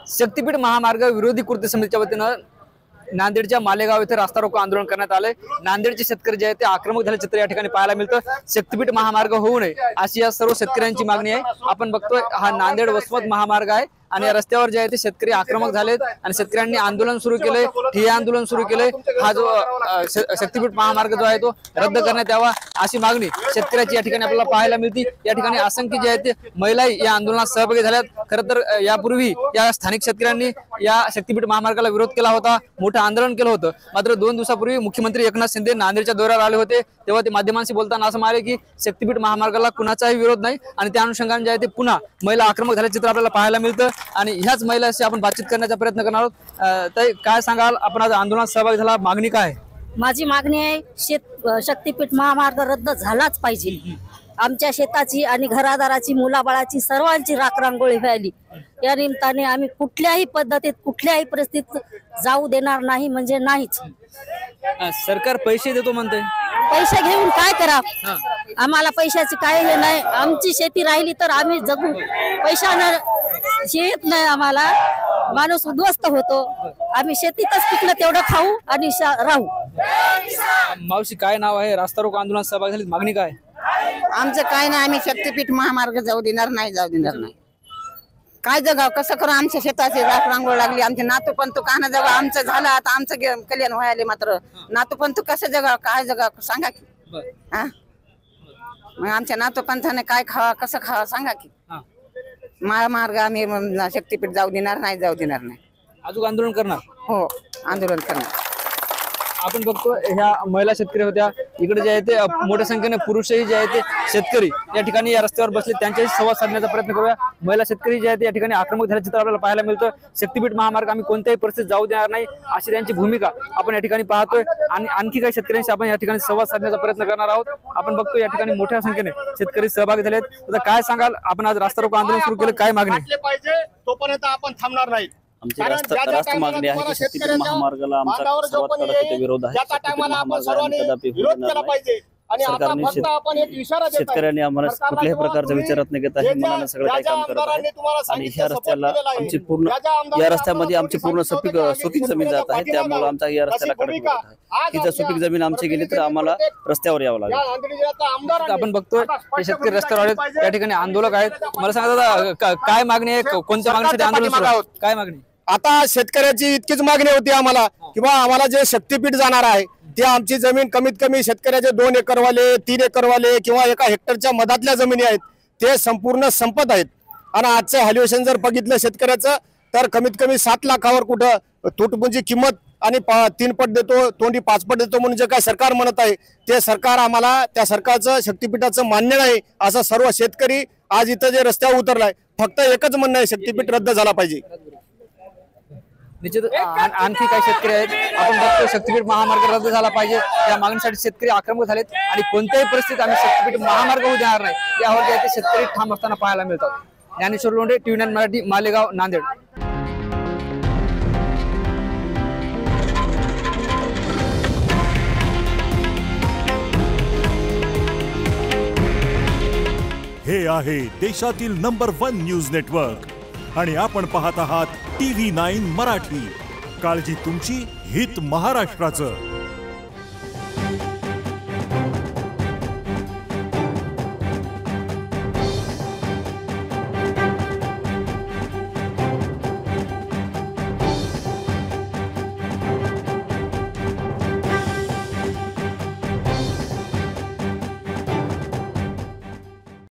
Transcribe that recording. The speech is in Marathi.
शक्तीपीठ महामार्ग विरोधी कृती समितीच्या वतीनं नांदेडच्या मालेगाव येथे रास्ता रोको आंदोलन करण्यात आले। नांदेडचे शेतकरी जे आहेत ते आक्रमक झाले चित्र या ठिकाणी पाहायला मिळतं। शक्तीपीठ महामार्ग होऊ नये अशी या सर्व शेतकऱ्यांची मागणी आहे। आपण बघतोय हा नांदेड वसमत महामार्ग आहे आणि या रस्त्यावर जे आहे ते शेतकरी आक्रमक झालेत आणि शेतकऱ्यांनी आंदोलन सुरू केले, ठिय्या आंदोलन सुरू केले। हा जो शक्तीपीठ महामार्ग जो आहे तो रद्द करण्यात यावा अशी मागणी शेतकऱ्याची या ठिकाणी आपल्याला पाहायला मिळते। या ठिकाणी असंख्य जे आहेत ते महिलाही या आंदोलनात सहभागी झाल्यात। खरं तर यापूर्वी या स्थानिक शेतकऱ्यांनी या शक्तीपीठ महामार्गाला विरोध केला होता, मोठं आंदोलन केलं होतं। मात्र 2 दिवसापूर्वी मुख्यमंत्री एकनाथ शिंदे नांदेडच्या दौऱ्यावर आले होते, तेव्हा ते माध्यमांशी बोलताना असं म्हणाले की शक्तीपीठ महामार्गाला कुणाचाही विरोध नाही आणि त्या अनुषंगाने जे आहे ते पुन्हा महिला आक्रमक झाल्याचे चित्र आपल्याला पाहायला मिळतं आणि ह्याच महिलांशी आपण बातचीत करण्याचा प्रयत्न करणार आहोत। तर काय सांगाल, आपण आज आंदोलनात सहभागी झाला, मागणी काय? माझी मागणी आहे शक्तीपीठ महामार्ग रद्द झालाच पाहिजे। आमच्या शेताची आणि घरादाराची मुलाबाळाची सर्वांची राखरांगोळी व्हायली। या निमित्ताने आम्ही कुठल्याही पद्धतीत कुठल्याही परिस्थितीत जाऊ देणार नाही, म्हणजे नाहीच। सरकार पैसे देतो म्हणते, पैसे घेऊन काय करा? आम्हाला पैशाची काय हे नाही। आमची शेती राहिली तर आम्ही जगू, पैशानं शेत नाही आम्हाला, माणूस उद्ध्वस्त होतो। आम्ही शेतीतच पिकलं तेवढं खाऊ आणि राहू। मावशी काय नाव आहे? रास्ता रोको आंदोलनात सहभागी झाली, मागणी काय? आमचं काय नाही, आम्ही शक्तीपीठ महामार्ग जाऊ देणार नाही, जाऊ देणार नाही। काय जगाव कसं करू? आमच्या शेताची राखरांगोळ लागली, आमचे नातूपंतू काना जगाव, आमचं झालं आता आमचं कल्याण व्हायले, मात्र नातूपंतू कसं जगाव, काय जगाव सांगा की? हा, मग आमच्या नातूपंथाने काय खावा, कसं खावा सांगा की? महामार्ग आम्ही शक्तीपीठ जाऊ देणार नाही, जाऊ देणार नाही। अजून आंदोलन करणार? हो, आंदोलन करणार। आपण बघतो ह्या महिला शेतकरी होत्या, इकडे जे आहे ते मोठ्या संख्येने पुरुषही जे आहे ते शेतकरी या ठिकाणी या रस्त्यावर बसले, त्यांच्याशी संवाद साधण्याचा प्रयत्न करूया। महिला शेतकरी जे आहे ते या ठिकाणी आक्रमक झाल्याचे चित्र आपल्याला पाहायला मिळतं। शक्तीपीठ महामार्ग आम्ही कोणत्याही परिस्थितीत जाऊ देणार नाही अशी त्यांची भूमिका आपण या ठिकाणी पाहतोय आणि आणखी काही शेतकऱ्यांशी आपण या ठिकाणी संवाद साधण्याचा प्रयत्न करणार आहोत। आपण बघतो या ठिकाणी मोठ्या संख्येने शेतकरी सहभागी झालेत। आता काय सांगाल, आपण आज रास्ता रोको आंदोलन सुरू केलं, काय मागणी? तोपर्यंत आपण थांबणार नाही। आमची राष्ट्र मागणी आहे की शक्तीपीठ महामार्गाला आमचा सर्वात कडक विरोध आहे। शक्तीपीठ महामार्गाने कदापि होऊ देणार नाही। सरकारने शेतकऱ्यांनी आम्हाला कुठल्याही प्रकारचा विचारात न घेता हे मनाने सगळं काही काम करत आहे आणि ह्या रस्त्याला आमची पूर्ण या रस्त्यामध्ये आमची पूर्ण सुपीक जमीन जात आहे, त्यामुळे आमचा या रस्त्याला कडक विरोध आहे की जर सुपीक जमीन आमची गेली तर आम्हाला रस्त्यावर यावं लागेल। आपण बघतोय हे शेतकरी रस्त्यावर आहेत, त्या ठिकाणी आंदोलक आहेत। मला सांगा दादा, काय मागणी आहे, कोणत्या मागणीसाठी आंदोलन सुरू आहे? काय मागणी? आता शेतकऱ्याची इतकीच मागणी होती आम्हाला किंवा आम्हाला जे शक्तीपीठ जाणार आहे ते आमची जमीन कमीत कमी शेतकऱ्याचे 2 एकरवाले 3 एकरवाले किंवा 1 हेक्टरच्या मधातल्या जमिनी आहेत ते संपूर्ण संपत आहेत। आणि आजचं व्हॅल्युएशन जर बघितलं शेतकऱ्याचं तर कमीत कमी 7 लाखावर कुठं तुटपुंजी किंमत आणि 3 पट देतो, तोंडी 5 पट देतो म्हणून जे काय सरकार म्हणत आहे ते सरकार आम्हाला त्या सरकारचं शक्तीपीठाचं मान्य नाही असं सर्व शेतकरी आज इथं जे रस्त्यावर उतरलाय फक्त एकच म्हणणं आहे, शक्तीपीठ रद्द झाला पाहिजे। निश्चित आणखी काही शेतकरी आहेत, आपण बघतो शक्तीपीठ महामार्ग रद्द झाला पाहिजे या मागणीसाठी शेतकरी आक्रमक झालेत आणि कोणत्याही परिस्थितीत आम्ही शक्तीपीठ महामार्ग होऊ देणार नाही यावर जे आहे ते शेतकरी ठाम असताना पाहायला मिळतात। ज्ञानेश्वर लोंढे, TV9 मराठी, मालेगाव, नांदेड। हे आहे देशातील नंबर 1 न्यूज नेटवर्क आणि आपण पाहत आहात TV9 मराठी। काळजी तुमची, हित महाराष्ट्राचं।